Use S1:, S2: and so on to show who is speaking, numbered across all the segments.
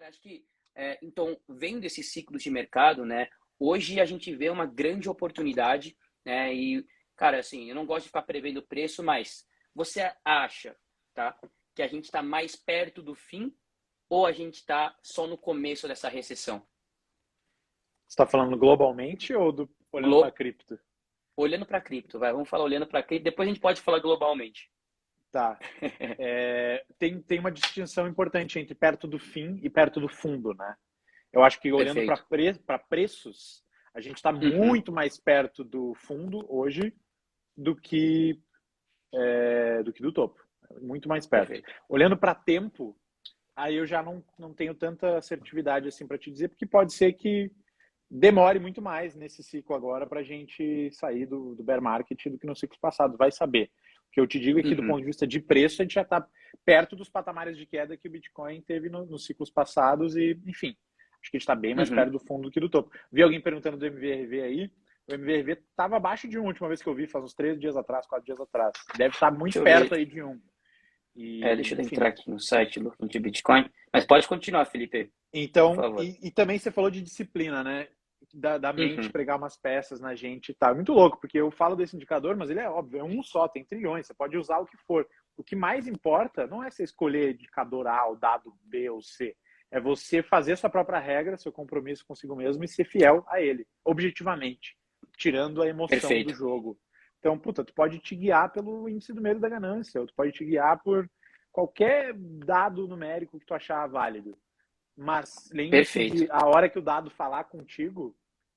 S1: acho que, então, vendo esses ciclos de mercado, né, hoje a gente vê uma grande oportunidade, né, e, cara, assim, eu não gosto de ficar prevendo o preço, mas você acha, tá, que a gente está mais perto do fim ou a gente está só no começo dessa recessão?
S2: Você está falando globalmente ou olhando para
S1: Glo
S2: cripto?
S1: Olhando para cripto, vai, vamos falar olhando para cripto, depois a gente pode falar globalmente.
S2: Tá. Tem uma distinção importante entre perto do fim e perto do fundo, né? Eu acho que olhando para
S1: Perfeito.
S2: preços, a gente está
S1: Uhum,
S2: muito mais perto do fundo hoje do que, do que do topo. Muito mais perto.
S1: perfeito.
S2: Olhando para tempo, aí eu já não tenho tanta assertividade assim para te dizer, porque pode ser que demore muito mais nesse ciclo agora para a gente sair do bear market do que no ciclo passado. Vai saber. O que eu te digo é que, do
S1: Uhum,
S2: ponto de vista de preço, a gente já está perto dos patamares de queda que o Bitcoin teve nos ciclos passados e, enfim, acho que a gente está bem mais
S1: uhum.
S2: perto do fundo do que do topo. Vi alguém perguntando do MVRV aí. O MVRV estava abaixo de um, a última vez que eu vi, faz uns 3 dias atrás, 4 dias atrás. Deve estar muito
S1: Deixa eu
S2: perto
S1: ver.
S2: aí de um. E,
S1: Deixa eu
S2: enfim.
S1: entrar aqui no site do de Bitcoin. Mas pode continuar, Felipe, por
S2: Então,
S1: favor.
S2: e também você falou de disciplina, né? Da mente
S1: Uhum,
S2: pregar umas peças na gente e tal. É muito louco, porque eu falo desse indicador, mas ele é óbvio, é um só, tem trilhões, você pode usar o que for. O que mais importa não é você escolher indicador A, o dado B ou C. É você fazer sua própria regra, seu compromisso consigo mesmo e ser fiel a ele, objetivamente, tirando a emoção do
S1: perfeito.
S2: jogo. Então, puta, tu pode te guiar pelo índice do medo da ganância, ou tu pode te guiar por qualquer dado numérico que tu achar válido. Mas lembre-se
S1: Perfeito.
S2: de a hora que o dado falar contigo,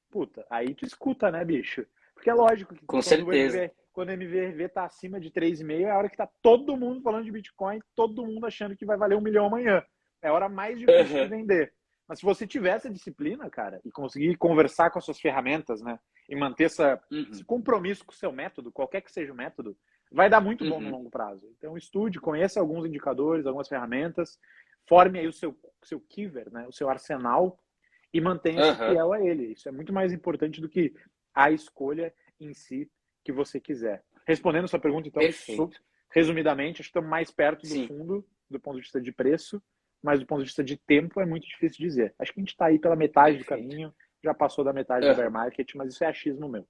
S2: puta, aí tu escuta, né, bicho? Porque é lógico que
S1: Com certeza.
S2: quando o MVRV tá acima de 3,5, é a hora que tá todo mundo falando de Bitcoin, todo mundo achando que vai valer 1 milhão amanhã. É a hora mais difícil de
S1: Uhum,
S2: vender. Mas se você tiver essa disciplina, cara, e conseguir conversar com as suas ferramentas, né, e manter esse
S1: uhum,
S2: compromisso com o seu método, qualquer que seja o método, vai dar muito bom no
S1: uhum,
S2: longo prazo. Então estude, conheça alguns indicadores, algumas ferramentas, forme aí o seu quiver, né, o seu arsenal e mantenha-se
S1: uhum.
S2: fiel a ele. Isso é muito mais importante do que a escolha em si que você quiser. Respondendo a sua pergunta, então,
S1: Perfeito.
S2: resumidamente, acho que estamos mais perto do
S1: Sim,
S2: fundo do ponto de vista de preço, mas do ponto de vista de tempo é muito difícil dizer. Acho que a gente está aí pela metade do
S1: perfeito.
S2: caminho, já passou da metade do bear
S1: Uhum.
S2: market, mas isso é achismo meu.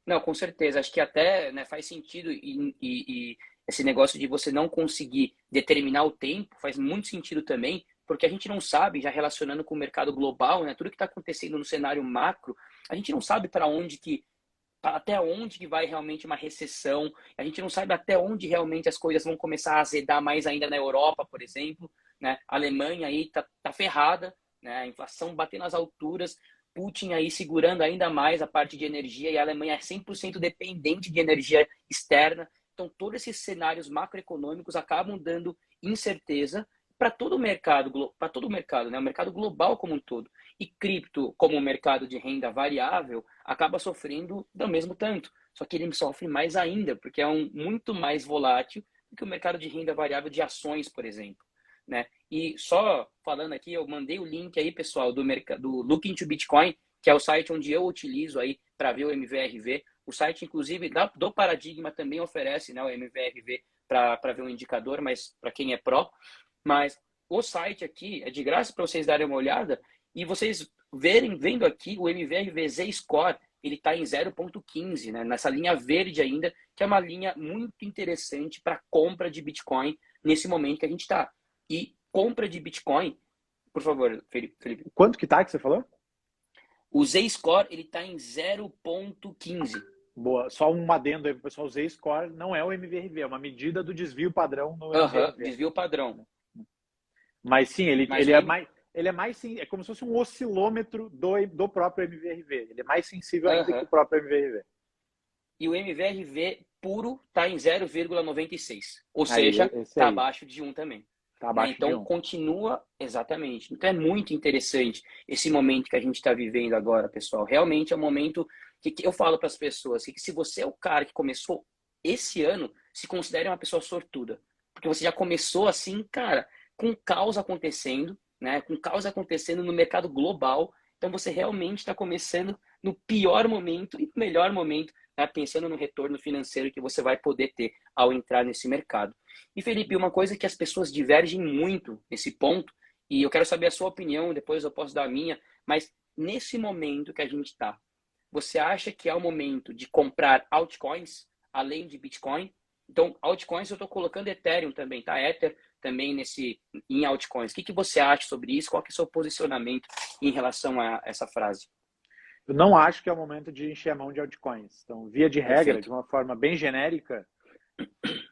S1: Não, com certeza. Acho que até, né, faz sentido e esse negócio de você não conseguir determinar o tempo faz muito sentido também, porque a gente não sabe, já relacionando com o mercado global, né, tudo que está acontecendo no cenário macro, a gente não sabe para onde que até onde que vai realmente uma recessão, a gente não sabe até onde realmente as coisas vão começar a azedar mais ainda na Europa, por exemplo, né? A Alemanha aí tá ferrada, né? A inflação batendo nas alturas, Putin aí segurando ainda mais a parte de energia e a Alemanha é 100% dependente de energia externa. Então, todos esses cenários macroeconômicos acabam dando incerteza para todo o mercado, né? O mercado global como um todo. E cripto, como um mercado de renda variável, acaba sofrendo do mesmo tanto. Só que ele sofre mais ainda, porque é muito mais volátil do que o mercado de renda variável de ações, por exemplo. Né? E só falando aqui, eu mandei o link aí, pessoal, do Look into Bitcoin, que é o site onde eu utilizo aí para ver o MVRV. O site, inclusive, do Paradigma também oferece, né, o MVRV para ver um indicador, mas para quem é pró. Mas o site aqui é de graça para vocês darem uma olhada e vocês vendo aqui o MVRV Score, ele está em 0,15, né? Nessa linha verde ainda, que é uma linha muito interessante para compra de Bitcoin nesse momento que a gente está. E compra de Bitcoin, por favor, Felipe.
S2: Quanto que tá que você falou?
S1: O Z-Score, ele está em 0,15.
S2: Boa. Só um adendo aí pro pessoal, o Z-score não é o MVRV, é uma medida do desvio padrão no
S1: Aham,
S2: MVRV.
S1: desvio padrão.
S2: Mas sim, ele,
S1: Mas
S2: ele
S1: o
S2: é
S1: M...
S2: mais. Ele é mais é como se fosse um oscilômetro do próprio MVRV. Ele é mais sensível ainda que
S1: Aham.
S2: o próprio MVRV.
S1: E o MVRV puro está em 0,96. Ou
S2: Aí,
S1: seja,
S2: esse
S1: está
S2: aí.
S1: abaixo de 1 também.
S2: Tá
S1: Né?
S2: abaixo de
S1: Então,
S2: um.
S1: continua exatamente. Então, é muito interessante esse momento que a gente está vivendo agora, pessoal. Realmente é um momento que eu falo para as pessoas que se você é o cara que começou esse ano, se considere uma pessoa sortuda. Porque você já começou assim, cara, com caos acontecendo, né? Com caos acontecendo no mercado global. Então, você realmente está começando no pior momento e no melhor momento, né? Pensando no retorno financeiro que você vai poder ter ao entrar nesse mercado. E, Felipe, uma coisa que as pessoas divergem muito nesse ponto, E eu quero saber a sua opinião, depois eu posso dar a minha, mas nesse momento que a gente está, você acha que é o momento de comprar altcoins, além de Bitcoin? Então, altcoins eu estou colocando Ethereum também, tá? Ether também em altcoins. O que você acha sobre isso? Qual que é o seu posicionamento em relação a essa frase?
S2: Eu não acho que é o momento de encher a mão de altcoins. Então, via de regra,
S1: Perfeito.
S2: de uma forma bem genérica,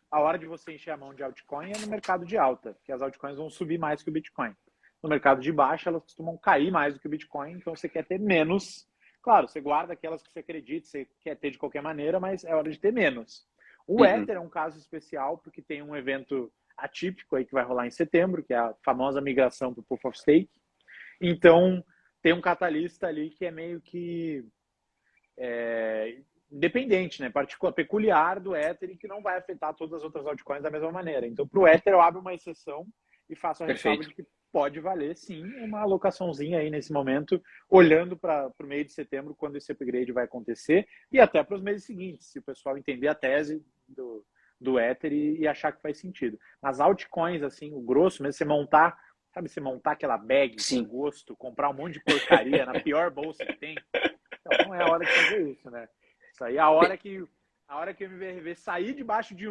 S2: a hora de você encher a mão de altcoin é no mercado de alta, que as altcoins vão subir mais que o Bitcoin. No mercado de baixa, elas costumam cair mais do que o Bitcoin, então você quer ter menos. Claro, você guarda aquelas que você acredita, você quer ter de qualquer maneira, mas é hora de ter menos. O
S1: Uhum.
S2: Ether é um caso especial, porque tem um evento atípico aí que vai rolar em setembro, que é a famosa migração para o Proof of Stake. Então, tem um catalista ali que é meio que independente, né? Particular, peculiar do Ether e que não vai afetar todas as outras altcoins da mesma maneira. Então, para o Ether, eu abro uma exceção e faço a ressalva
S1: Perfeito.
S2: de que pode valer, sim, uma alocaçãozinha aí nesse momento, olhando para o meio de setembro, quando esse upgrade vai acontecer, e até para os meses seguintes, se o pessoal entender a tese do Ether e achar que faz sentido. Nas altcoins, assim, o grosso mesmo, você montar, sabe, você montar aquela bag por
S1: Sim.
S2: gosto, comprar um monte de porcaria na pior bolsa que tem, então não é a hora de fazer isso, né? Isso aí é a hora que o MVRV sair debaixo de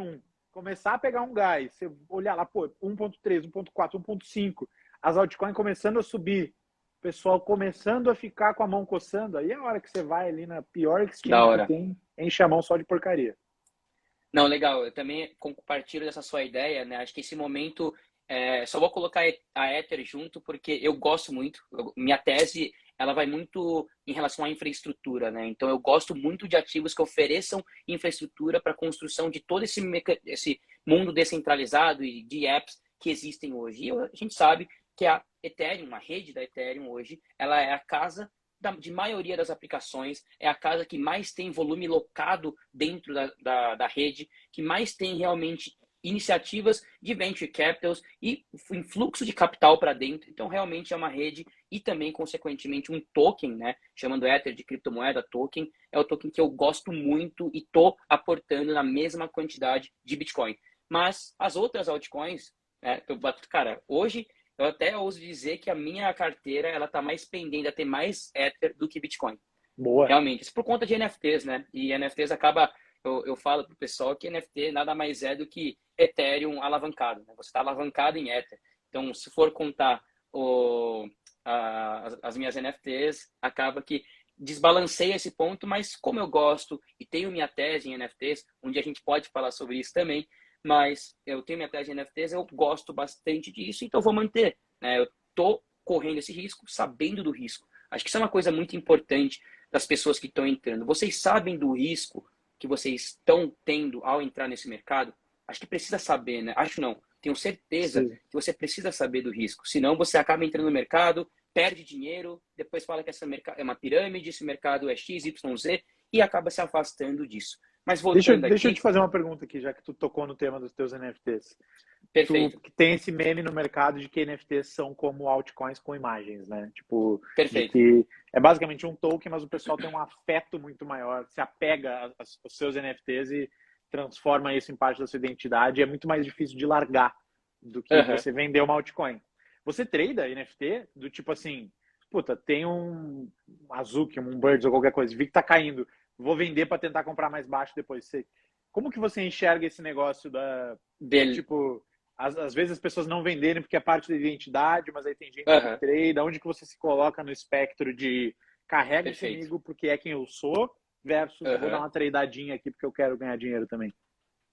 S2: começar a pegar um gás, você olhar lá, pô, 1.3, 1.4, 1.5, as altcoins começando a subir, o pessoal começando a ficar com a mão coçando, aí é a hora que você vai ali na pior
S1: Da
S2: exchange que
S1: hora.
S2: tem, enche a mão só de porcaria.
S1: Não, legal. Eu também compartilho dessa sua ideia, né? Acho que esse momento, só vou colocar a Ether junto porque eu gosto muito. Minha tese, ela vai muito em relação à infraestrutura, né? Então, eu gosto muito de ativos que ofereçam infraestrutura para a construção de todo esse mundo descentralizado e de apps que existem hoje. E a gente sabe que a Ethereum, a rede da Ethereum hoje, ela é a casa de maioria das aplicações, é a casa que mais tem volume locado dentro da rede, que mais tem realmente iniciativas de venture capitals e influxo de capital para dentro. Então, realmente é uma rede e também, consequentemente, um token, né? Chamando Ether de criptomoeda token, é o token que eu gosto muito e estou aportando na mesma quantidade de Bitcoin. Mas as outras altcoins, né, cara, hoje eu até ouso dizer que a minha carteira ela tá mais pendente a ter mais Ether do que Bitcoin.
S2: Boa.
S1: Realmente, isso por conta de NFTs, né? E NFTs acaba, eu falo pro pessoal que NFT nada mais é do que Ethereum alavancado, né? Você está alavancado em Ether. Então, se for contar as minhas NFTs, acaba que desbalanceia esse ponto, mas como eu gosto e tenho minha tese em NFTs, um dia a gente pode falar sobre isso também, mas eu tenho minha tese em NFTs, eu gosto bastante disso, então eu vou manter, né? Eu tô correndo esse risco, sabendo do risco. Acho que isso é uma coisa muito importante das pessoas que estão entrando. Vocês sabem do risco que vocês estão tendo ao entrar nesse mercado? Acho que precisa saber, né? Acho não. Tenho certeza
S2: Precisa.
S1: que você precisa saber do risco. Senão você acaba entrando no mercado, perde dinheiro, depois fala que essa é uma pirâmide, esse mercado é X, Y, Z e acaba se afastando disso. Mas
S2: Deixa,
S1: voltando
S2: deixa eu te
S1: aqui,
S2: fazer uma pergunta aqui, já que tu tocou no tema dos teus NFTs. Tu
S1: perfeito,
S2: tem esse meme no mercado de que NFTs são como altcoins com imagens, né? Tipo, de
S1: perfeito.
S2: que é basicamente um token, mas o pessoal tem um afeto muito maior, se apega aos seus NFTs e transforma isso em parte da sua identidade. É muito mais difícil de largar do que
S1: Uhum.
S2: você vender uma altcoin. Você trada NFT do tipo assim, puta, tem um Azuki, um Birds ou qualquer coisa, vi que tá caindo, vou vender para tentar comprar mais baixo depois. Como que você enxerga esse negócio do
S1: Del...
S2: tipo, às vezes as pessoas não venderem porque é parte da identidade, mas aí tem gente que
S1: Uhum.
S2: trade, onde que você se coloca no espectro de carrego
S1: Perfeito.
S2: comigo porque é quem eu sou, versus vou dar
S1: Uhum.
S2: uma tradeadinha aqui porque eu quero ganhar dinheiro também.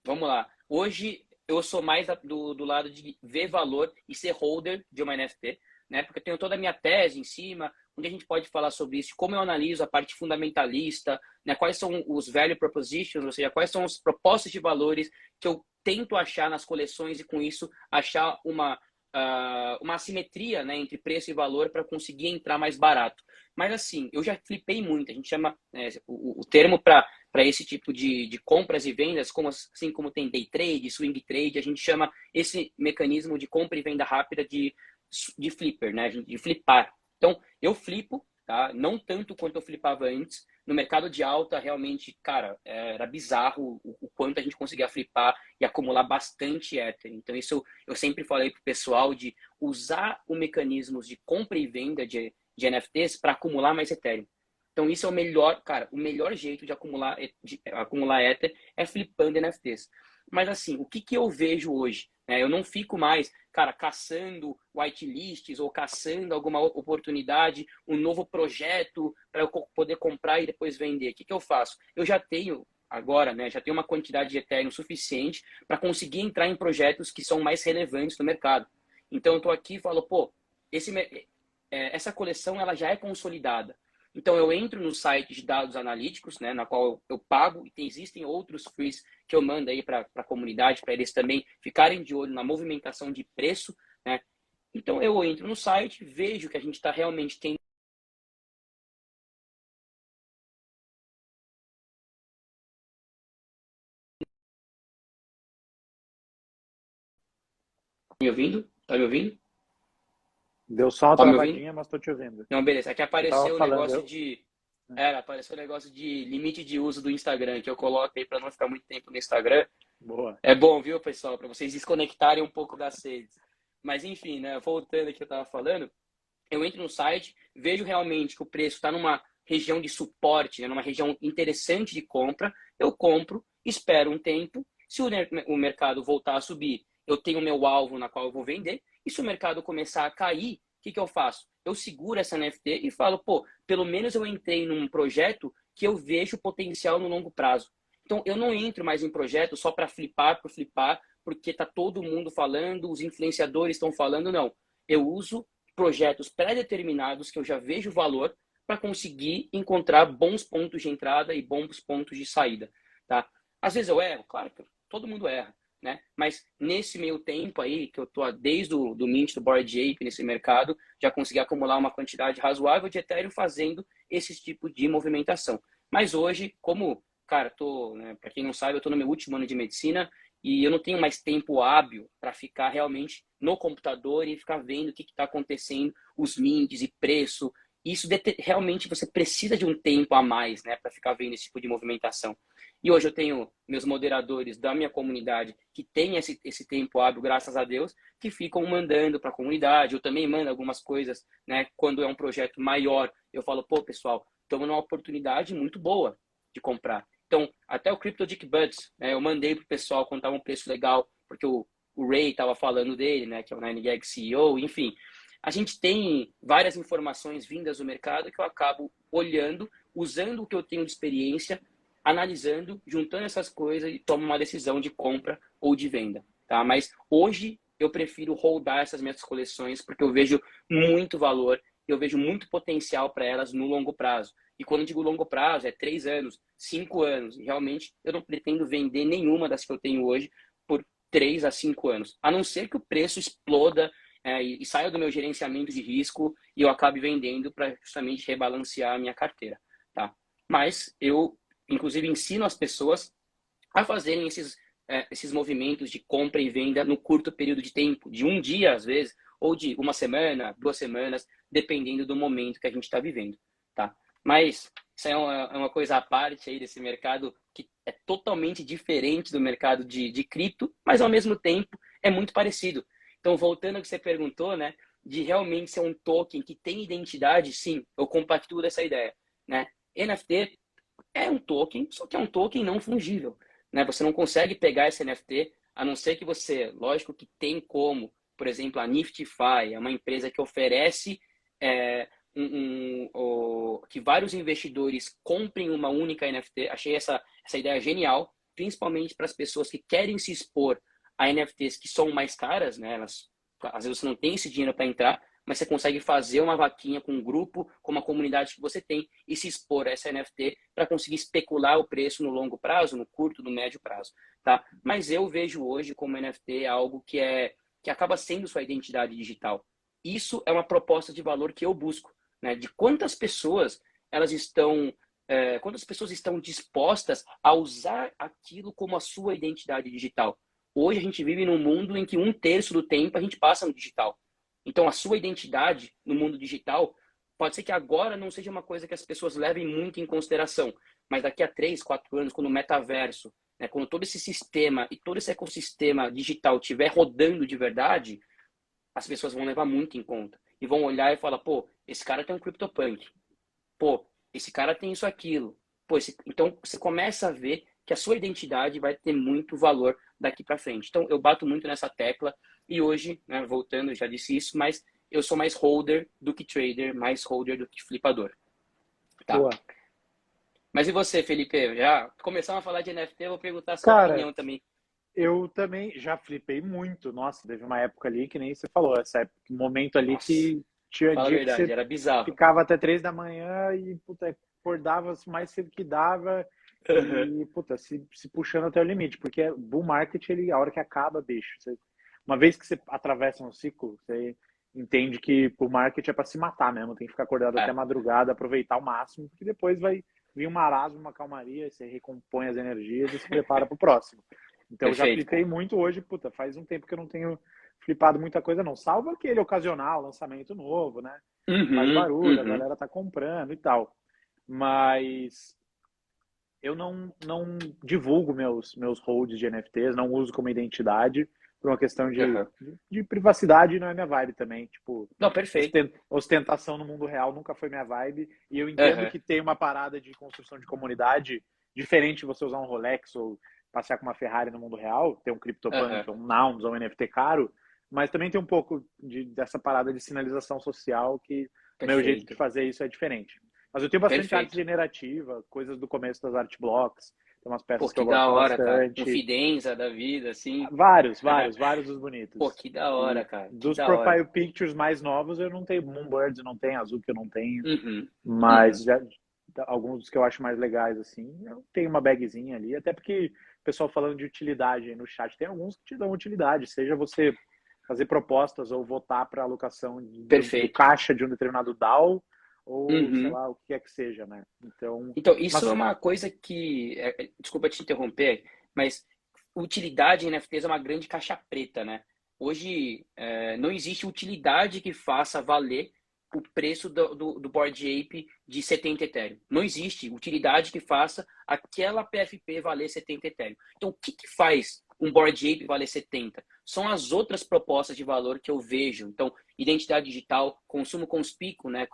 S1: Vamos lá. Hoje eu sou mais do lado de ver valor e ser holder de uma NFT, né? Porque eu tenho toda a minha tese em cima, onde a gente pode falar sobre isso, como eu analiso a parte fundamentalista, né? Quais são os value propositions, ou seja, quais são as propostas de valores que eu tento achar nas coleções e com isso achar uma assimetria, né, entre preço e valor para conseguir entrar mais barato. Mas assim, eu já flipei muito, a gente chama o termo para esse tipo de compras e vendas, assim como tem day trade, swing trade, a gente chama esse mecanismo de compra e venda rápida de flipper, né? De flipar. Então, eu flipo tá? Não tanto quanto eu flipava antes. No mercado de alta, realmente, cara, era bizarro o quanto a gente conseguia flipar e acumular bastante Ether. Então, isso eu sempre falei pro pessoal de usar o mecanismos de compra e venda de NFTs para acumular mais Ethereum. Então, isso é o melhor, cara, o melhor jeito de acumular Ether é flipando NFTs. Mas, assim, o que que eu vejo hoje? Eu não fico mais, cara, caçando whitelists ou caçando alguma oportunidade, um novo projeto para eu poder comprar e depois vender. O que que eu faço? Eu já tenho agora, né, já tenho uma quantidade de Ethereum suficiente para conseguir entrar em projetos que são mais relevantes no mercado. Então, eu estou aqui e falo, pô, essa coleção ela já é consolidada. Então, eu entro no site de dados analíticos, né, na qual eu pago, e existem outros frees que eu mando aí para a comunidade, para eles também ficarem de olho na movimentação de preço, né? Então, eu entro no site, vejo que a gente está realmente tendo. Tá me ouvindo? Tá me ouvindo?
S2: Deu só uma
S1: Tá me ouvindo?
S2: travadinha, mas estou te ouvindo.
S1: Não, beleza. Aqui
S2: Você estava
S1: apareceu o
S2: falando,
S1: negócio de. Apareceu o negócio de limite de uso do Instagram, que eu coloco aí para não ficar muito tempo no Instagram.
S2: Boa.
S1: É bom, viu, pessoal? Para vocês desconectarem um pouco das redes. Mas, enfim, né? Voltando aqui que eu estava falando, eu entro no site, vejo realmente que o preço está numa região de suporte, né? Numa região interessante de compra, eu compro, espero um tempo. Se o mercado voltar a subir, eu tenho meu alvo na qual eu vou vender. E se o mercado começar a cair, o que que eu faço? Eu seguro essa NFT e falo, pô, pelo menos eu entrei num projeto que eu vejo potencial no longo prazo. Então, eu não entro mais em projeto só para flipar, por flipar, porque tá todo mundo falando, os influenciadores estão falando, não. Eu uso projetos pré-determinados que eu já vejo valor para conseguir encontrar bons pontos de entrada e bons pontos de saída, tá? Às vezes eu erro, claro que todo mundo erra, né? Mas nesse meio tempo aí, que eu tô desde do Mint, do Bored Ape nesse mercado, já consegui acumular uma quantidade razoável de Ethereum fazendo esse tipo de movimentação. Mas hoje, como, cara, né, para quem não sabe, eu tô no meu último ano de medicina e eu não tenho mais tempo hábil para ficar realmente no computador e ficar vendo o que está acontecendo, os mints e preço. Isso realmente você precisa de um tempo a mais, né, para ficar vendo esse tipo de movimentação. E hoje eu tenho meus moderadores da minha comunidade que têm esse tempo hábil, graças a Deus, que ficam mandando para a comunidade. Eu também mando algumas coisas, né? Quando é um projeto maior, eu falo, pô, pessoal, estamos numa oportunidade muito boa de comprar. Então, até o Crypto Dick Buds, né, eu mandei pro pessoal quando estava um preço legal, porque o Ray estava falando dele, né, que é o 9gag CEO, enfim. A gente tem várias informações vindas do mercado que eu acabo olhando, usando o que eu tenho de experiência, analisando, juntando essas coisas e tomo uma decisão de compra ou de venda, tá? Mas hoje eu prefiro holdar essas minhas coleções porque eu vejo muito valor, eu vejo muito potencial para elas no longo prazo. E quando eu digo longo prazo, é 3 anos, 5 anos. E realmente eu não pretendo vender nenhuma das que eu tenho hoje por 3 a 5 anos. A não ser que o preço exploda e saia do meu gerenciamento de risco e eu acabe vendendo para justamente rebalancear a minha carteira, tá? Mas eu, inclusive, ensino as pessoas a fazerem esses movimentos de compra e venda no curto período de tempo, de um dia, às vezes, ou de uma semana, 2 semanas, dependendo do momento que a gente está vivendo, tá? Mas isso é uma coisa à parte aí desse mercado que é totalmente diferente do mercado de cripto, mas ao mesmo tempo é muito parecido. Então, voltando ao que você perguntou, né, de realmente ser um token que tem identidade, sim, eu compactuo dessa ideia, né? NFT é um token, só que é um token não fungível, né? Você não consegue pegar esse NFT, a não ser que você, lógico que tem como, por exemplo, a Niftyfy é uma empresa que oferece que vários investidores comprem uma única NFT. Achei essa ideia genial, principalmente para as pessoas que querem se expor a NFTs que são mais caras, né? Às vezes você não tem esse dinheiro para entrar, mas você consegue fazer uma vaquinha com um grupo, com uma comunidade que você tem e se expor a essa NFT para conseguir especular o preço no longo prazo, no curto, no médio prazo, tá? Mas eu vejo hoje como NFT algo que acaba sendo sua identidade digital. Isso é uma proposta de valor que eu busco, né? De quantas pessoas estão dispostas a usar aquilo como a sua identidade digital. Hoje a gente vive num mundo em que 1/3 do tempo a gente passa no digital. Então, a sua identidade no mundo digital Pode ser que agora não seja uma coisa que as pessoas levem muito em consideração, mas daqui a 3, 4 anos, quando o metaverso, né, quando todo esse sistema e todo esse ecossistema digital estiver rodando de verdade, as pessoas vão levar muito em conta. E vão olhar e falar, pô, esse cara tem um CryptoPunk. Pô, esse cara tem isso, aquilo. Pô, então você começa a ver que a sua identidade vai ter muito valor daqui para frente. Então eu bato muito nessa tecla e hoje, né, voltando, eu já disse isso, mas eu sou mais holder do que trader, mais holder do que flipador. Tá.
S2: Boa.
S1: Mas e você, Felipe? Já começamos a falar de NFT, eu vou perguntar a sua
S2: Cara,
S1: opinião também.
S2: eu também já flipei muito. Nossa, teve uma época ali que nem você falou, essa época, um momento ali
S1: Nossa,
S2: que tinha
S1: fala a
S2: dia que
S1: verdade,
S2: você
S1: era bizarro.
S2: ficava até 3 da manhã e puta, acordava mais cedo que dava
S1: Uhum.
S2: e puta, se puxando até o limite, porque bull market, ele, a hora que acaba, bicho, uma vez que você atravessa um ciclo, você entende que bull market é para se matar mesmo, tem que ficar acordado até
S1: É,
S2: madrugada, aproveitar o máximo, porque depois vai vir um marasmo, uma calmaria, você recompõe as energias e se prepara para o próximo. Então eu já
S1: perfeito,
S2: flipei
S1: cara.
S2: muito hoje, puta, faz um tempo que eu não tenho flipado muita coisa não, salvo aquele ocasional, lançamento novo, né? Faz
S1: Uhum,
S2: barulho, a
S1: uhum.
S2: galera tá comprando e tal. Mas eu não divulgo meus holds de NFTs, não uso como identidade, por uma questão
S1: Uhum.
S2: de privacidade, não é minha vibe também. Tipo,
S1: Não, perfeito.
S2: ostentação no mundo real nunca foi minha vibe, e eu entendo
S1: Uhum,
S2: que tem uma parada de construção de comunidade diferente de você usar um Rolex ou passear com uma Ferrari no mundo real, ter um
S1: uhum.
S2: CryptoPunk, um Nouns, ou um NFT caro, mas também tem um pouco dessa parada de sinalização social que o meu jeito de
S1: Perfeito,
S2: fazer isso é diferente. Mas eu tenho bastante arte
S1: perfeito.
S2: generativa, coisas do começo das art blocks, tem umas
S1: Pô,
S2: peças que
S1: que
S2: eu
S1: da
S2: gosto
S1: hora, cara. Um
S2: bastante.
S1: Fidenza da vida, assim.
S2: Vários dos
S1: Pô,
S2: bonitos.
S1: que da hora,
S2: E
S1: cara. Que
S2: dos
S1: da hora.
S2: profile pictures mais novos, eu não tenho Moonbirds, eu não tenho Azul que eu não tenho,
S1: Uhum,
S2: mas
S1: uhum.
S2: já, alguns dos que eu acho mais legais, assim, eu tenho uma bagzinha ali, até porque o pessoal falando de utilidade aí no chat, tem alguns que te dão utilidade, seja você fazer propostas ou votar para alocação do
S1: Perfeito.
S2: caixa de um determinado DAO, ou sei
S1: Uhum.
S2: lá, o que é que seja, né? Então,
S1: Então, isso é
S2: mas
S1: uma coisa que. Desculpa te interromper, mas utilidade em NFTs é uma grande caixa preta, né? Hoje, não existe utilidade que faça valer o preço do Bored Ape de 70 Ethereum. Não existe utilidade que faça aquela PFP valer 70 Ethereum. Então, o que, que faz um Bored Ape valer 70? São as outras propostas de valor que eu vejo. Então, identidade digital, consumo conspícuo, né?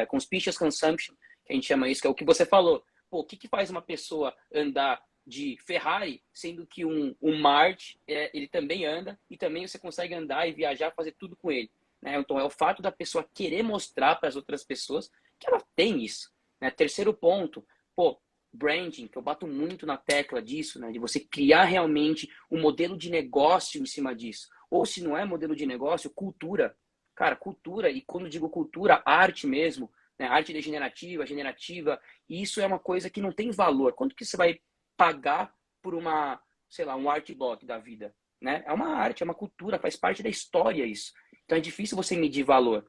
S1: Conspicuous consumption, que a gente chama isso, que é o que você falou. Pô, o que, que faz uma pessoa andar de Ferrari, sendo que um Marte ele também anda e também você consegue andar e viajar, fazer tudo com ele. Né? Então é o fato da pessoa querer mostrar para as outras pessoas que ela tem isso. Né? Terceiro ponto, pô, branding, que eu bato muito na tecla disso, né? De você criar realmente um modelo de negócio em cima disso. Ou se não é modelo de negócio, cultura. Cara, cultura, e quando digo cultura, arte mesmo, né? Arte degenerativa, generativa, isso é uma coisa que não tem valor. Quanto que você vai pagar por uma, sei lá, um art block da vida, né? É uma arte, é uma cultura, faz parte da história isso. Então é difícil você medir valor,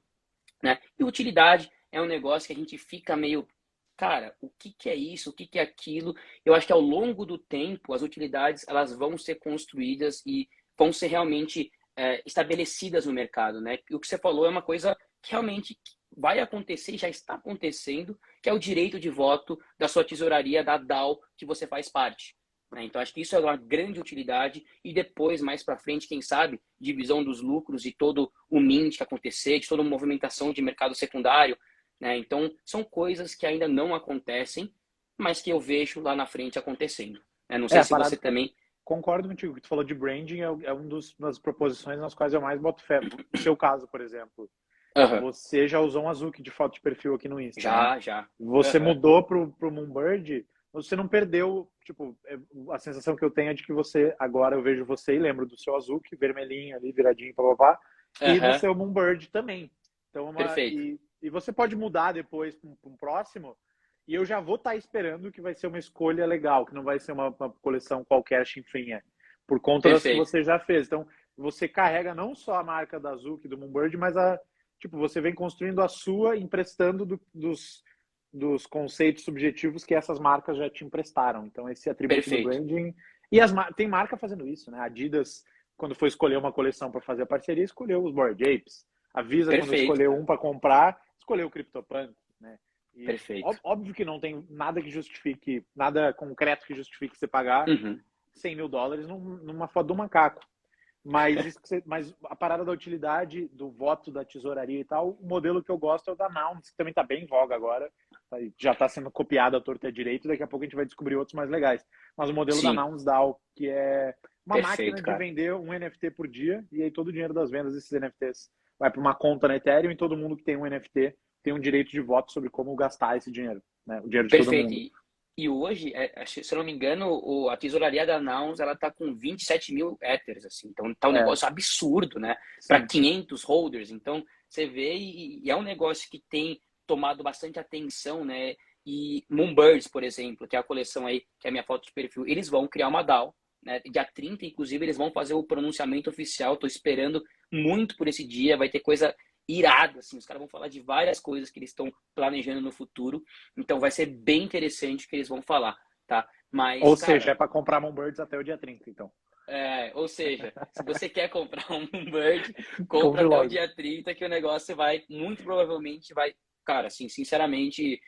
S1: né? E utilidade é um negócio que a gente fica meio, cara, o que que é isso? O que que é aquilo? Eu acho que ao longo do tempo as utilidades elas vão ser construídas e vão ser realmente estabelecidas no mercado, né? E o que você falou é uma coisa que realmente vai acontecer e já está acontecendo, que é o direito de voto da sua tesouraria da DAO que você faz parte. Né? Então, acho que isso é uma grande utilidade e depois, mais para frente, quem sabe, divisão dos lucros e todo o mint que acontecer, de toda a movimentação de mercado secundário. Né? Então, são coisas que ainda não acontecem, mas que eu vejo lá na frente acontecendo. Né? Não sei
S2: a
S1: se você
S2: parada,
S1: também...
S2: concordo contigo, que tu falou de branding, é um das proposições nas quais eu mais boto fé. No seu caso, por exemplo,
S1: Uhum.
S2: você já usou um Azuki de foto de perfil aqui no Insta, né?
S1: Já, já.
S2: Você
S1: Uhum.
S2: mudou pro Moonbird, você não perdeu, tipo, a sensação que eu tenho é de que você, agora eu vejo você e lembro do seu Azuki, vermelhinho ali, viradinho, papapá, e no
S1: Uhum.
S2: seu Moonbird também. Então,
S1: Perfeito.
S2: e você pode mudar depois para um próximo, e eu já vou estar esperando que vai ser uma escolha legal, que não vai ser uma coleção qualquer chinfrinha, por conta das que
S1: Perfeito.
S2: você já fez. Então, você carrega não só a marca da Azuki, do Moonbird, mas tipo, você vem construindo a sua, emprestando dos conceitos subjetivos que essas marcas já te emprestaram. Então, esse atributo do
S1: Perfeito.
S2: branding. E tem marca fazendo isso, né? A Adidas, quando foi escolher uma coleção para fazer a parceria, escolheu os Bored Apes. A Visa, quando
S1: Perfeito,
S2: escolheu
S1: cara.
S2: um para comprar, escolheu o CryptoPunk, né? E
S1: Perfeito.
S2: óbvio que não tem nada que justifique, nada concreto que justifique você pagar
S1: Uhum.
S2: $100.000 numa foto do macaco. Mas a parada da utilidade, do voto da tesouraria e tal, o modelo que eu gosto é o da Nouns, que também está bem em voga agora. Já está sendo copiado à torta e à direita, daqui a pouco a gente vai descobrir outros mais legais. Mas o modelo da
S1: Sim,
S2: Nouns DAO, que é uma máquina
S1: perfeito,
S2: de
S1: cara.
S2: vender um NFT por dia, e aí todo o dinheiro das vendas desses NFTs vai para uma conta na Ethereum, e todo mundo que tem um NFT tem um direito de voto sobre como gastar esse dinheiro, né? O dinheiro de todo
S1: Perfeito.
S2: mundo.
S1: E hoje, se eu não me engano, a tesouraria da Nouns, ela tá com 27 mil Ethers, assim. Então tá um
S2: É,
S1: negócio absurdo, né? Para
S2: sim.
S1: 500 holders. Então você vê e é um negócio que tem tomado bastante atenção, né? E Moonbirds, por exemplo, que é a coleção aí, que é a minha foto de perfil, eles vão criar uma DAO, né? Dia 30, inclusive, eles vão fazer o pronunciamento oficial. Tô esperando muito por esse dia. Vai ter coisa irada, assim. Os caras vão falar de várias coisas que eles estão planejando no futuro. Então vai ser bem interessante o que eles vão falar, tá? Mas,
S2: Ou seja,
S1: cara,
S2: é para comprar Moonbirds até o dia 30, então.
S1: ou seja, se você quer comprar um Bird, compra
S2: Compre
S1: até o
S2: logo.
S1: dia 30 que o negócio vai, muito provavelmente vai, cara, assim, sinceramente,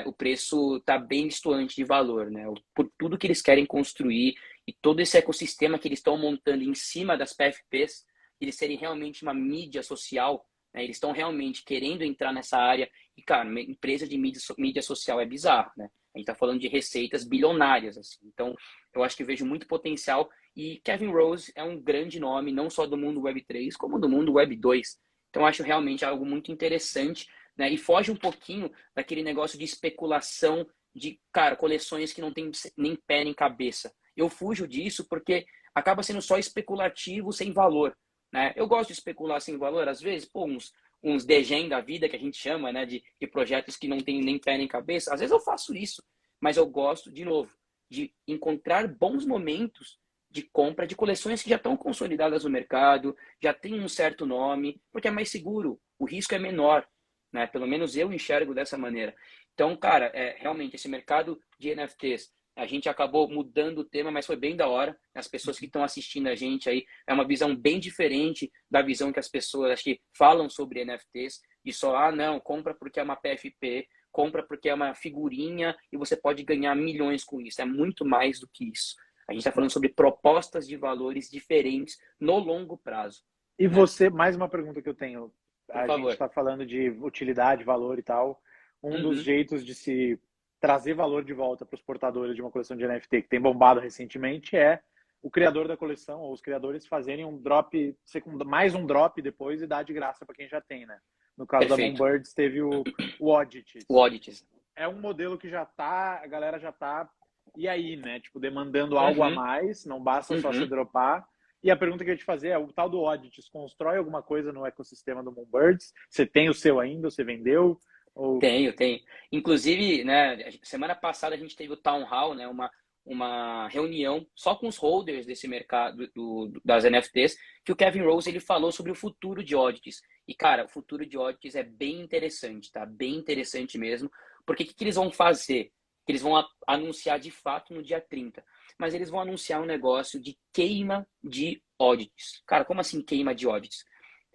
S1: o preço tá bem distoante de valor, né? Por tudo que eles querem construir e todo esse ecossistema que eles estão montando em cima das PFPs, eles serem realmente uma mídia social, né? Eles estão realmente querendo entrar nessa área e, cara, uma empresa de mídia social é bizarro, né? A gente tá falando de receitas bilionárias, assim. Então, eu acho que vejo muito potencial e Kevin Rose é um grande nome, não só do mundo Web3, como do mundo Web2. Então, acho realmente algo muito interessante, né? E foge um pouquinho daquele negócio de especulação de, cara, coleções que não tem nem pé nem cabeça. Eu fujo disso porque acaba sendo só especulativo sem valor, né? Eu gosto de especular sem valor, às vezes, pô, uns degen da vida que a gente chama, né, de projetos que não tem nem pé nem cabeça. Às vezes eu faço isso, mas eu gosto, de novo, de encontrar bons momentos de compra de coleções que já estão consolidadas no mercado, já tem um certo nome, porque é mais seguro, o risco é menor, né? Pelo menos eu enxergo dessa maneira. Então, cara, realmente esse mercado de NFTs, a gente acabou mudando o tema, mas foi bem da hora. As pessoas que estão assistindo a gente aí, é uma visão bem diferente da visão que as pessoas acho que falam sobre NFTs, de só, não, compra porque é uma PFP, compra porque é uma figurinha e você pode ganhar milhões com isso. É muito mais do que isso. A gente está falando sobre propostas de valores diferentes no longo prazo,
S2: E
S1: né?
S2: você, mais uma pergunta que eu tenho.
S1: Por
S2: A gente
S1: favor.
S2: está falando de utilidade, valor e tal. Um dos
S1: Uhum.
S2: jeitos de se trazer valor de volta para os portadores de uma coleção de NFT que tem bombado recentemente é o criador da coleção ou os criadores fazerem um drop, mais um drop depois e dar de graça para quem já tem, né? No caso da
S1: Perfeito.
S2: Moonbirds teve o
S1: O
S2: Oddities.
S1: Audits.
S2: É um modelo que já tá, a galera já tá, e aí, né? Tipo, demandando algo a
S1: Uhum.
S2: mais, não basta só você
S1: Uhum.
S2: dropar. E a pergunta que eu ia te fazer é, o tal do Oddities constrói alguma coisa no ecossistema do Moonbirds? Você tem o seu ainda? Você vendeu? Ou...
S1: Tenho. Inclusive, né, semana passada a gente teve o Town Hall, né, uma reunião só com os holders desse mercado das NFTs, que o Kevin Rose ele falou sobre o futuro de Oddities. E, cara, o futuro de Oddities é bem interessante, tá? Bem interessante mesmo. Porque o que eles vão fazer? Eles vão anunciar de fato no dia 30. Mas eles vão anunciar um negócio de queima de Oddities. Cara, como assim queima de Oddities?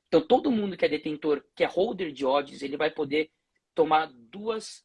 S1: Então, todo mundo que é detentor, que é holder de odds, ele vai poder tomar duas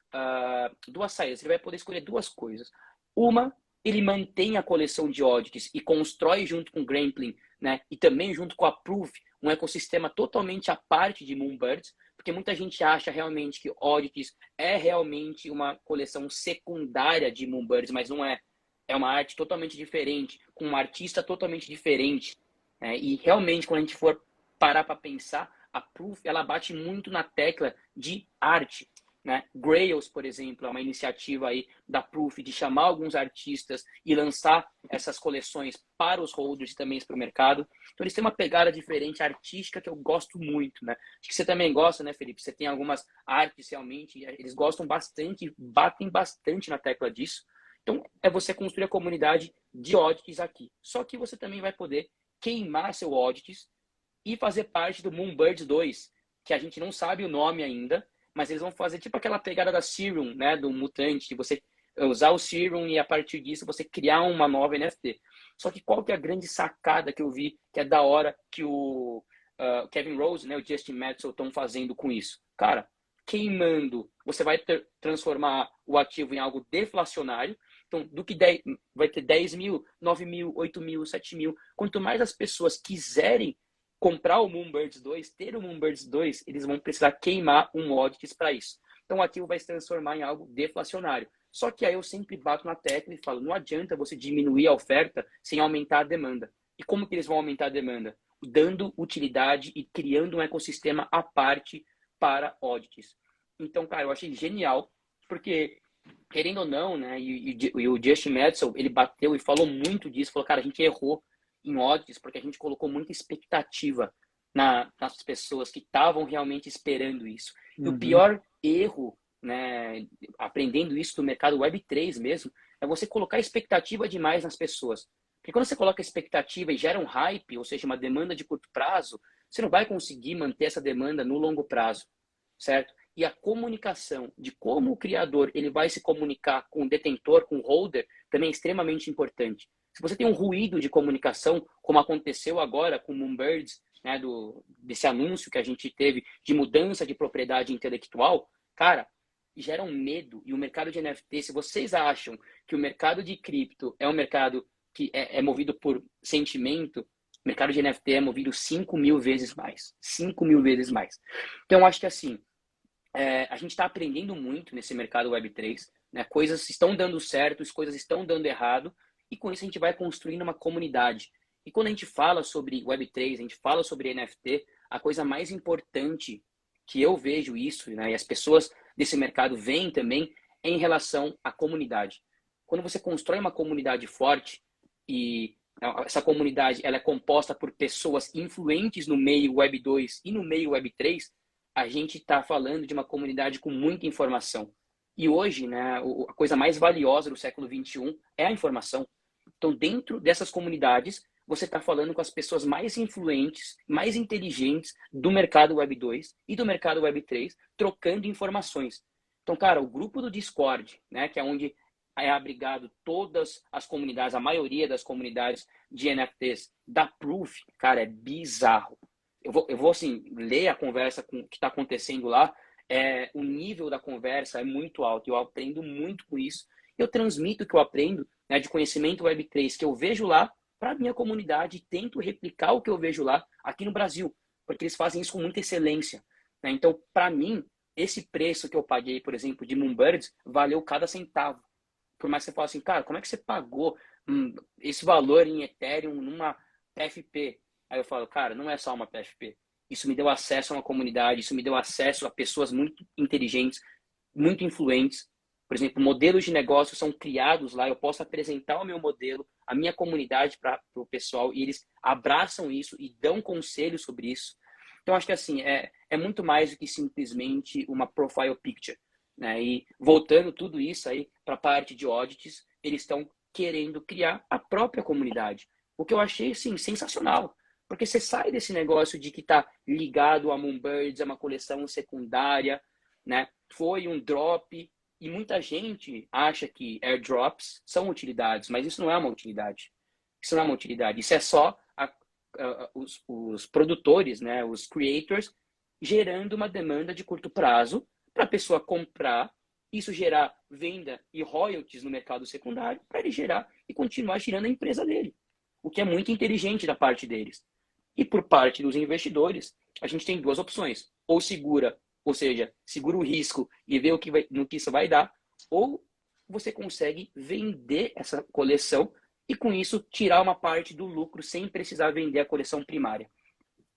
S1: saídas. Ele vai poder escolher duas coisas. Uma, ele mantém a coleção de odds e constrói junto com o Gramplin, né? E também junto com a Proof, um ecossistema totalmente à parte de Moonbirds, porque muita gente acha realmente que odds é realmente uma coleção secundária de Moonbirds, mas não é. É uma arte totalmente diferente, com um artista totalmente diferente. Né? E realmente, quando a gente for parar para pensar, a Proof ela bate muito na tecla de arte. Né? Grails, por exemplo, é uma iniciativa aí da Proof de chamar alguns artistas e lançar essas coleções para os holders e também para o mercado. Então eles têm uma pegada diferente artística que eu gosto muito, né? Acho que você também gosta, né, Felipe? Você tem algumas artes realmente, eles gostam bastante, batem bastante na tecla disso. Então é você construir a comunidade de audits aqui. Só que você também vai poder queimar seu audits e fazer parte do Moonbirds 2, que a gente não sabe o nome ainda, mas eles vão fazer tipo aquela pegada da Serum, né, do Mutante, de você usar o Serum e a partir disso você criar uma nova NFT. Só que qual que é a grande sacada que eu vi, que é da hora que o Kevin Rose, né, o Justin Metzl estão fazendo com isso? Cara, queimando, você vai transformar o ativo em algo deflacionário. Então, do que vai ter 10 mil, 9 mil, 8 mil, 7 mil. Quanto mais as pessoas quiserem comprar o Moonbirds 2, ter o Moonbirds 2, eles vão precisar queimar um Oddity para isso. Então, o ativo vai se transformar em algo deflacionário. Só que aí eu sempre bato na tecla e falo, não adianta você diminuir a oferta sem aumentar a demanda. E como que eles vão aumentar a demanda? Dando utilidade e criando um ecossistema à parte para audits. Então, cara, eu achei genial, porque, querendo ou não, né, e o Justin Metzl, ele bateu e falou muito disso, falou, cara, a gente errou em audits porque a gente colocou muita expectativa nas pessoas que estavam realmente esperando isso. E o pior erro, né, aprendendo isso do mercado Web3 mesmo, é você colocar expectativa demais nas pessoas. Porque quando você coloca expectativa e gera um hype, ou seja, uma demanda de curto prazo, você não vai conseguir manter essa demanda no longo prazo, certo? E a comunicação de como o criador ele vai se comunicar com o detentor, com o holder, também é extremamente importante. Se você tem um ruído de comunicação, como aconteceu agora com o Moonbirds, né, desse anúncio que a gente teve de mudança de propriedade intelectual, cara, gera um medo. E o mercado de NFT, se vocês acham que o mercado de cripto é um mercado que é movido por sentimento, o mercado de NFT é movido 5 mil vezes mais. 5 mil vezes mais. Então, eu acho que assim, a gente está aprendendo muito nesse mercado Web3, né? Coisas estão dando certo, as coisas estão dando errado, e com isso a gente vai construindo uma comunidade. E quando a gente fala sobre Web3, a gente fala sobre NFT, a coisa mais importante que eu vejo isso, né, e as pessoas desse mercado veem também, é em relação à comunidade. Quando você constrói uma comunidade forte, e essa comunidade ela é composta por pessoas influentes no meio Web 2 e no meio Web 3, a gente está falando de uma comunidade com muita informação. E hoje, né, a coisa mais valiosa do século XXI é a informação. Então, dentro dessas comunidades, você está falando com as pessoas mais influentes, mais inteligentes do mercado Web 2 e do mercado Web 3, trocando informações. Então, cara, o grupo do Discord, né, que é onde é abrigado todas as comunidades, a maioria das comunidades de NFTs da Proof, cara, é bizarro. Eu vou assim, ler a conversa que está acontecendo lá, o nível da conversa é muito alto, eu aprendo muito com isso. Eu transmito o que eu aprendo, né, de conhecimento Web3, que eu vejo lá, para a minha comunidade, e tento replicar o que eu vejo lá aqui no Brasil, porque eles fazem isso com muita excelência, né? Então, para mim, esse preço que eu paguei, por exemplo, de Moonbirds, valeu cada centavo. Por mais que você fale assim, cara, como é que você pagou esse valor em Ethereum numa PFP? Aí eu falo, cara, não é só uma PFP. Isso me deu acesso a uma comunidade, isso me deu acesso a pessoas muito inteligentes, muito influentes. Por exemplo, modelos de negócio são criados lá, eu posso apresentar o meu modelo, a minha comunidade para o pessoal, e eles abraçam isso e dão conselhos sobre isso. Então, acho que assim, é muito mais do que simplesmente uma profile picture, né? E voltando tudo isso aí para a parte de audits, eles estão querendo criar a própria comunidade. O que eu achei, assim, sensacional. Porque você sai desse negócio de que está ligado a Moonbirds, a uma coleção secundária, né? Foi um drop, e muita gente acha que airdrops são utilidades, mas isso não é uma utilidade. Isso não é uma utilidade. Isso é só os produtores, né? Os creators, gerando uma demanda de curto prazo para a pessoa comprar, isso gerar venda e royalties no mercado secundário, para ele gerar e continuar girando a empresa dele. O que é muito inteligente da parte deles. E por parte dos investidores, a gente tem duas opções. Ou segura, ou seja, segura o risco e vê no que isso vai dar, ou você consegue vender essa coleção e com isso tirar uma parte do lucro sem precisar vender a coleção primária.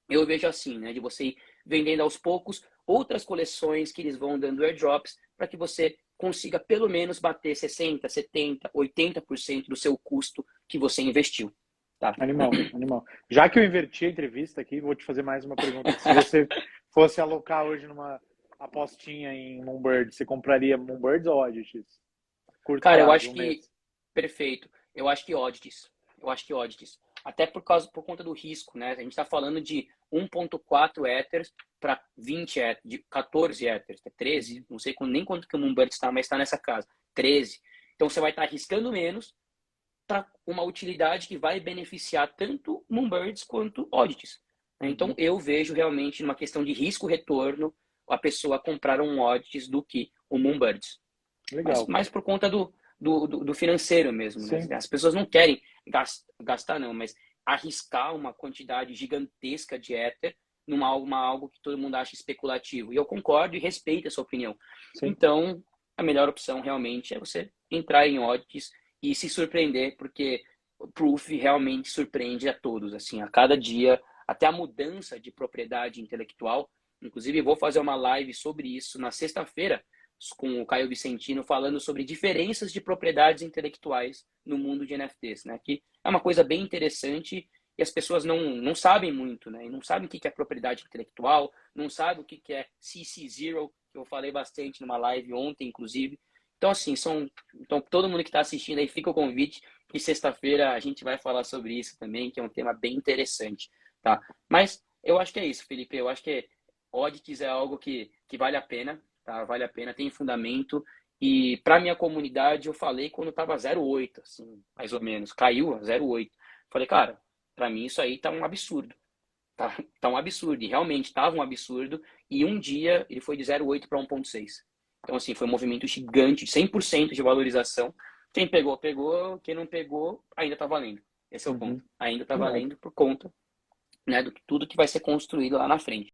S1: Eu vejo assim, né, de você ir vendendo aos poucos outras coleções que eles vão dando airdrops para que você consiga pelo menos bater 60%, 70%, 80% do seu custo que você investiu. Tá?
S2: Animal, animal. Já que eu inverti a entrevista aqui, vou te fazer mais uma pergunta. Se você fosse alocar hoje numa apostinha em Moonbirds, você compraria Moonbirds ou Oddities? Curto
S1: Cara, eu
S2: prazo,
S1: acho
S2: um
S1: que...
S2: mês.
S1: Perfeito. Eu acho que Oddities. Até por conta do risco, né? A gente está falando de 1.4 Ethers para 20 Ethers, de 14 Ethers, 13, não sei nem quanto que o Moonbird está, mas está nessa casa, 13. Então você vai estar arriscando menos para uma utilidade que vai beneficiar tanto Moonbirds quanto Oddities. Então eu vejo realmente uma questão de risco-retorno a pessoa comprar um odds do que o Moonbirds.
S2: Legal.
S1: Mas por conta do financeiro mesmo, né?
S2: Sim.
S1: As pessoas não querem gastar não, mas arriscar uma quantidade gigantesca de Ether numa algo que todo mundo acha especulativo. E eu concordo e respeito essa opinião.
S2: Sim.
S1: Então, a melhor opção realmente é você entrar em odds e se surpreender, porque o Proof realmente surpreende a todos, assim, a cada dia, até a mudança de propriedade intelectual. Inclusive, vou fazer uma live sobre isso na sexta-feira com o Caio Vicentino, falando sobre diferenças de propriedades intelectuais no mundo de NFTs, né? Que é uma coisa bem interessante e as pessoas não sabem muito, né? E não sabem o que é propriedade intelectual, não sabem o que é CC0, que eu falei bastante numa live ontem, inclusive. Então, assim, então todo mundo que está assistindo aí, fica o convite, que sexta-feira a gente vai falar sobre isso também, que é um tema bem interessante, tá? Mas eu acho que é isso, Felipe. Eu acho que odds é algo que vale a pena, tá? Vale a pena, tem fundamento. E para minha comunidade, eu falei quando estava 0,8, assim, mais ou menos. Caiu a 0,8. Falei, cara, para mim isso aí tá um absurdo. Tá um absurdo. E realmente estava um absurdo. E um dia ele foi de 0,8 para 1,6. Então, assim, foi um movimento gigante, 100% de valorização. Quem pegou, pegou. Quem não pegou, ainda tá valendo. Esse é o ponto. Ainda tá
S2: Legal.
S1: valendo por conta, né, do tudo que vai ser construído lá na frente.